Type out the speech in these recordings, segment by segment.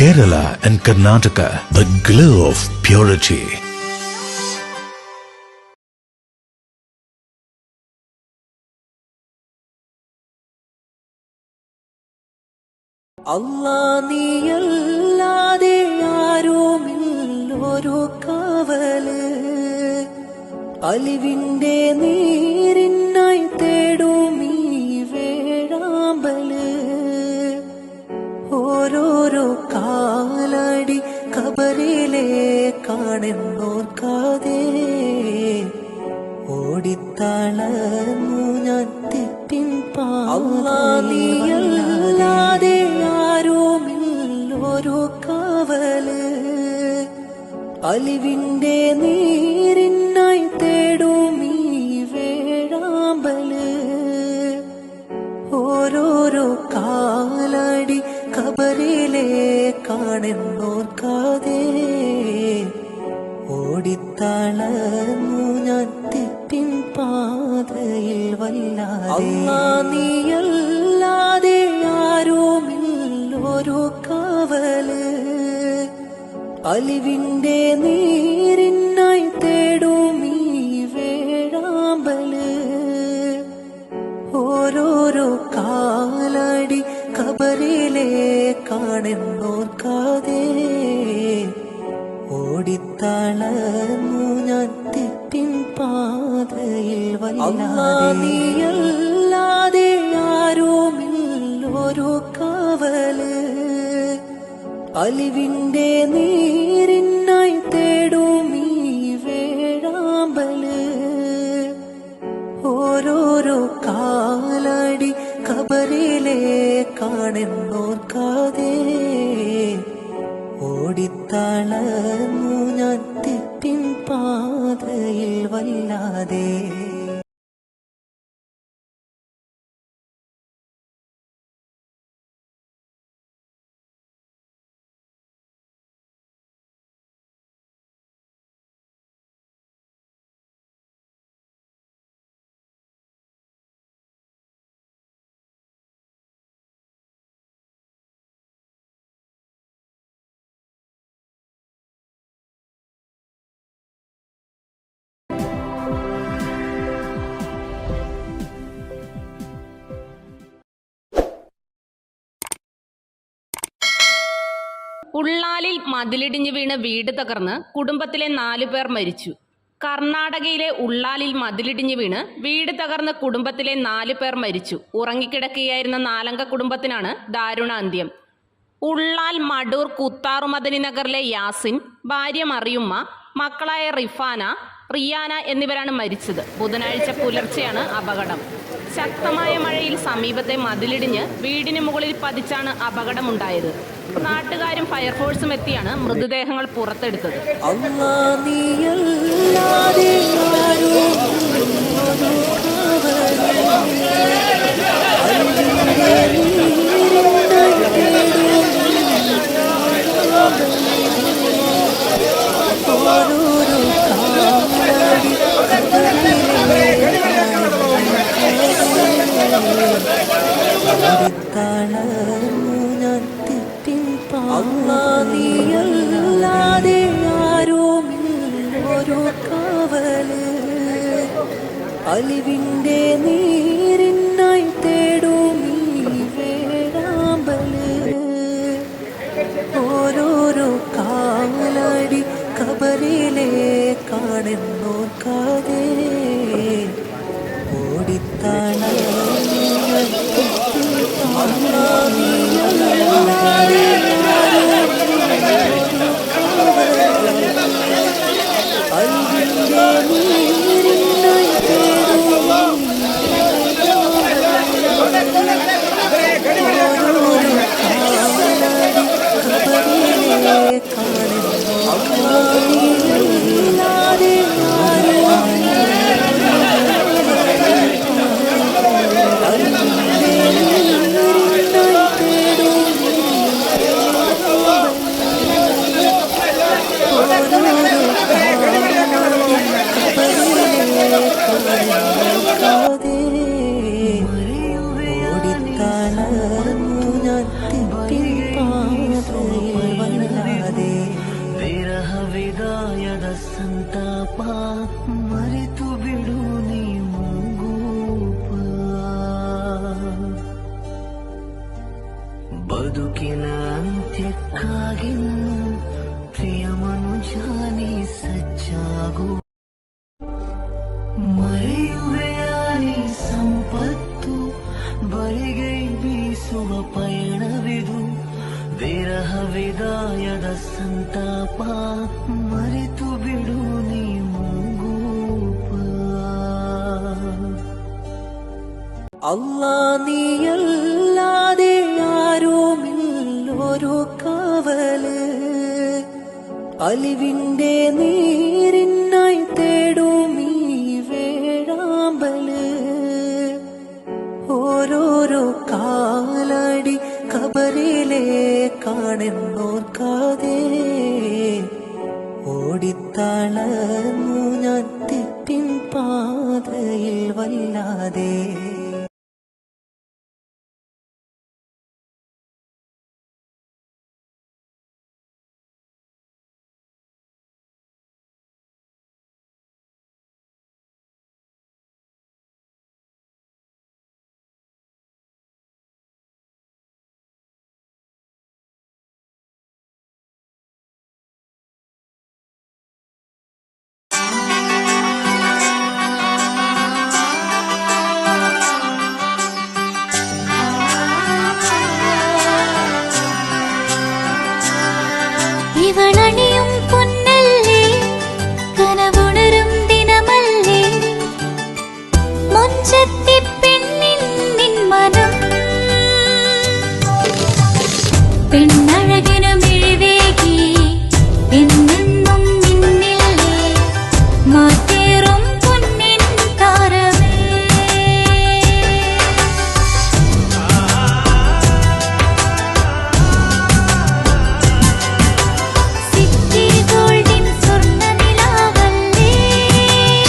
Kerala and Karnataka, the glow of purity. അല്ലാ നീയല്ലാതെ ആരുമില്ലൊരു കാവല്, അലിവിന്റെ നീരിനായി തേടും ഈ വേഴാമ്പല്. ഓരോരോ കാലടി ഖബറിലെ കാണുന്നോർക്കാതെ ഓടിത്തളർന്നു ഞാൻ തെറ്റിൻ പാതയിലല്ലാതെ ആരുമില്ലൊരു കാവല്, അലിവിന്റെ നീരിനായി തേടും ഈ വേഴാമ്പല്. ഓരോരോ കാലടി ഖബറിലെ കാണുന്നോർക്കാതെ ഓടിത്തളർന്നു ഞാൻ തെറ്റിൻ പാതയിൽ വല്ലാതെ. അല്ലാ നീയല്ലാതെ ആരുമില്ലൊരു കാവല്, അലിവിന്റെ നീരിനായി തേടും ഈ വേഴാമ്പല്. ഓരോരോ കാലടി ഖബറിലെ കാണുന്നോർക്കാതെ ഓടിത്തളർന്നു ഞാൻ തെറ്റിൻ പാതയിൽ വല്ലാതെ. നീയല്ലാതെ ആരുമില്ലൊരു കാവല്, അലിവിന്റെ നീരിനായി തേടും ഈ വേഴാമ്പല്. ഓരോരോ കാലടി ഖബറിലെ കാണുന്നോർക്കാതെ ഓടിത്തളർന്നു ഞാൻ തെറ്റിൻ പാതയിൽ വല്ലാതെ. ഉള്ളാലിൽ മതിലിടിഞ്ഞ് വീണ് വീട് തകർന്ന് കുടുംബത്തിലെ 4 പേർ മരിച്ചു. കർണാടകയിലെ ഉള്ളാലിൽ മതിലിടിഞ്ഞ് വീണ് വീട് തകർന്ന് കുടുംബത്തിലെ 4 പേർ മരിച്ചു. ഉറങ്ങിക്കിടക്കുകയായിരുന്ന 4 കുടുംബത്തിനാണ് ദാരുണ അന്ത്യം. ഉള്ളാൽ മടൂർ കുത്താറുമദനി നഗറിലെ യാസിൻ, ഭാര്യ മറിയുമ്മ, മക്കളായ റിഫാന, റിയാന എന്നിവരാണ് മരിച്ചത്. ബുധനാഴ്ച പുലർച്ചെയാണ് അപകടം. ശക്തമായ മഴയിൽ സമീപത്തെ മതിലിടിഞ്ഞ് വീടിന് മുകളിൽ പതിച്ചാണ് അപകടമുണ്ടായത്. നാട്ടുകാരും ഫയർഫോഴ്സും എത്തിയാണ് മൃതദേഹങ്ങൾ പുറത്തെടുത്തത്. അല്ലാ നീയല്ലാതെ ആരുമില്ലൊരു കാവല്, അലിവിന്റെ നീരിനായി തേടും ഈ വേഴാമ്പല്. ഓരോരോ കാലടി ഖബറിലെ ഓടിത്തളർന്നു ഞാൻ തെറ്റിൻ പാതയിൽ. അല്ലാ നീയല്ലാതെ ആരുമില്ലൊരു കാവല്, അലിവിന്റെ നീരിനായി തേടും ഈ വേഴാമ്പല്. ഓരോരോ കാലടി ഖബറിലെ കാണുന്നോർക്കാതെ ഓടിത്തളർന്നു ഞാൻ തെറ്റിൻ പാതയിൽ. അലിവിന്റെ നീരിനായി തേടും ಬದುಕಿನ ಅಂತ್ಯಕ್ಕಾಗಿನ್ನು ಪ್ರಿಯ ಮನುಜಾನಿ ಸಜ್ಜಾಗು ಮರೆಯುವೆಯಾನಿ ಸಂಪತ್ತು ಬರಿಗೈ ಬೀಸುವ ಪಯಣವಿದು ವಿರಹ ವಿದಾಯದ ಸಂತಾಪ ಮರೆತು ಬಿಡು ನೀ ಮೂಗೂಪ അല്ലാ നീയല്ലാതെ ആരുമില്ലൊരു കാവല് അലിവിന്റെ നീരിനായി തേടും ഈ വേഴാമ്പല് ഓരോരോ കാലടി കബറിലെ കാണുന്നോർക്കാതെ ഓടിത്തളർന്നു ഞാൻ തെറ്റിൻ പാതയിൽ വല്ലാതെ ഇവളണിയും പൊന്നല്ലേ കനവുണരും ദിനമല്ലേ മുഞ്ചത്തി പെണ്ണിൻ നിൻ മനം പെണ്ണഴകിനു മിഴിവേകി എന്നെന്നും നിന്നില്ലേ മാറ്റേറും പൊന്നിൻ താരമേ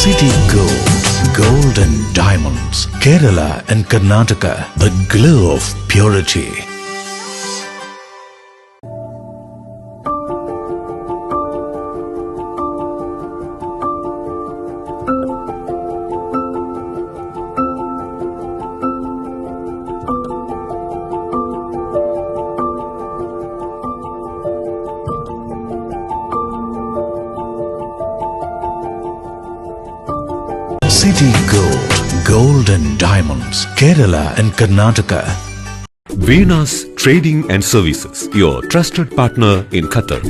City Gold, Gold and Diamonds, Kerala and Karnataka, the glow of purity. City Gold, Gold and Diamonds, Kerala and Karnataka. Venus Trading and Services, your trusted partner in Qatar.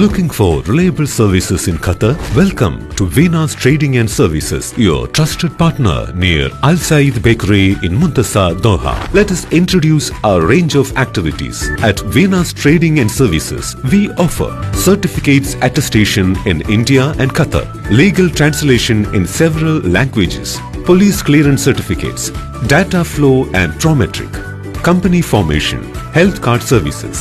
Looking for reliable services in Qatar? Welcome to Venus Trading and Services, your trusted partner near Al Said Bakery in Muntasa, Doha. Let us introduce our range of activities. At Venus Trading and Services, we offer certificates attestation in India and Qatar, legal translation in several languages, police clearance certificates, data flow and Prometric, company formation, health card services.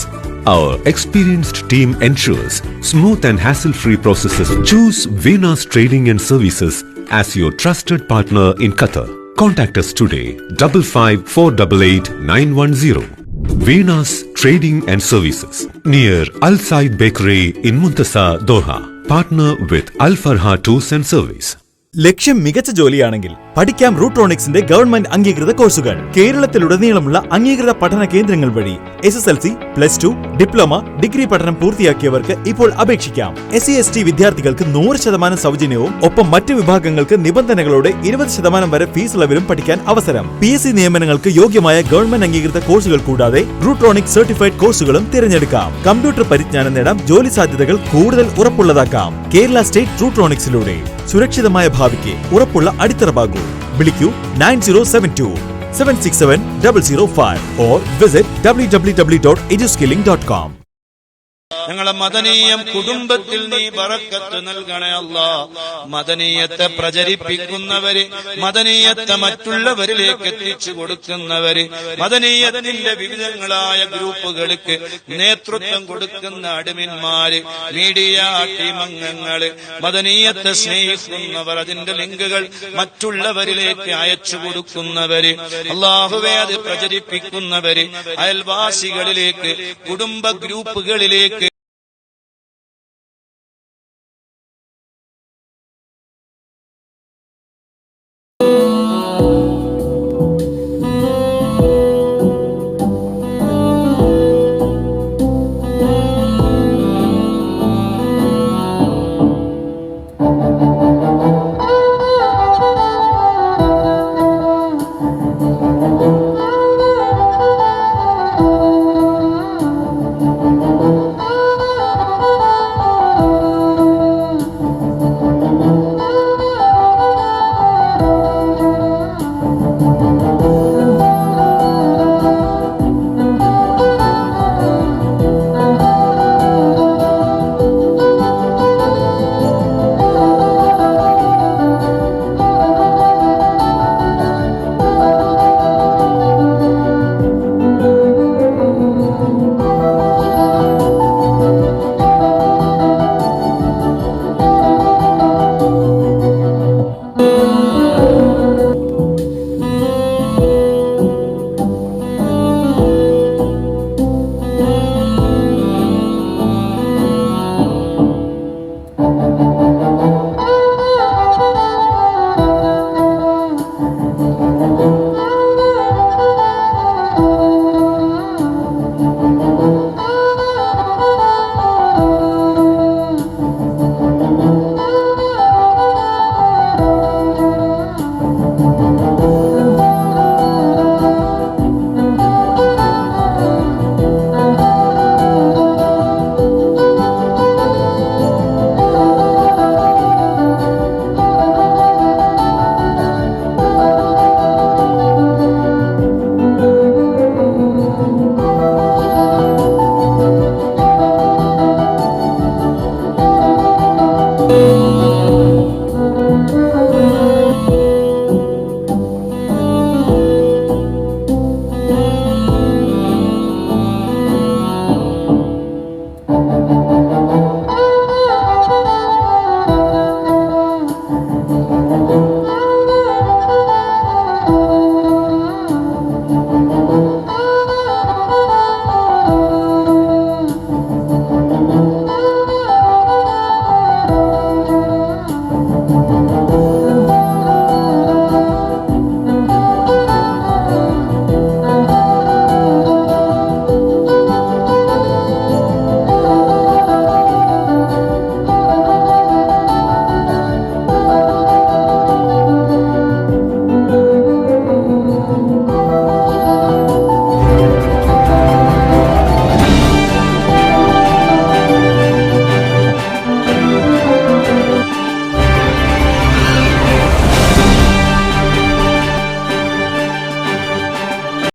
Our experienced team ensures smooth and hassle-free processes. Choose Venus Trading and Services as your trusted partner in Qatar. Contact us today 55488910. Venus Trading and Services near Al Said Bakery in Muntasa, Doha. Partner with Al Farha Tours and Service. ലക്ഷ്യം മികച്ച ജോലിയാണെങ്കിൽ പഠിക്കാം റൂട്രോണിക്സിന്റെ government അംഗീകൃത കോഴ്സുകൾ. കേരളത്തിലുടനീളമുള്ള അംഗീകൃത പഠന കേന്ദ്രങ്ങൾ വഴി SSLC, +2, diploma, degree പഠനം പൂർത്തിയാക്കിയവർക്ക് ഇപ്പോൾ അപേക്ഷിക്കാം. SC/ST വിദ്യാർത്ഥികൾക്ക് 100% സൗജന്യവും ഒപ്പം മറ്റ് വിഭാഗങ്ങൾക്ക് നിബന്ധനകളോടെ 20% വരെ ഫീസ് ഇളവിലും പഠിക്കാൻ അവസരം. PSC നിയമനങ്ങൾക്ക് യോഗ്യമായ ഗവൺമെന്റ് അംഗീകൃത കോഴ്സുകൾ കൂടാതെ റൂട്രോണിക്സ് സർട്ടിഫൈഡ് കോഴ്സുകളും തിരഞ്ഞെടുക്കാം. കമ്പ്യൂട്ടർ പരിജ്ഞാനം നേടാം, ജോലി സാധ്യതകൾ കൂടുതൽ ഉറപ്പുള്ളതാക്കാം. കേരള സ്റ്റേറ്റ് റൂട്രോണിക്സിലൂടെ സുരക്ഷിതമായ ഭാവിക്ക് ഉറപ്പുള്ള അടിത്തറ. വിളിക്കൂ 9072 767 005 or visit www.eduskilling.com. ഞങ്ങളെ മദനീയം കുടുംബത്തിൽ നീ ബറക്കത്ത് നൽകണേ അല്ലാ. മദനീയത്തെ പ്രചരിപ്പിക്കുന്നവര്, മദനീയത്തെ മറ്റുള്ളവരിലേക്ക് എത്തിച്ചു കൊടുക്കുന്നവര്, മദനീയത്തിന്റെ വിവിധങ്ങളായ ഗ്രൂപ്പുകൾക്ക് നേതൃത്വം കൊടുക്കുന്ന അഡ്മിന്മാര്, മീഡിയ ടീം അംഗങ്ങള്, മദനീയത്തെ സ്നേഹിക്കുന്നവർ, അതിന്റെ ലിങ്കുകൾ മറ്റുള്ളവരിലേക്ക് അയച്ചു കൊടുക്കുന്നവര്, അല്ലാഹുവേ അത് പ്രചരിപ്പിക്കുന്നവര്, അയൽവാസികളിലേക്ക്, കുടുംബ ഗ്രൂപ്പുകളിലേക്ക്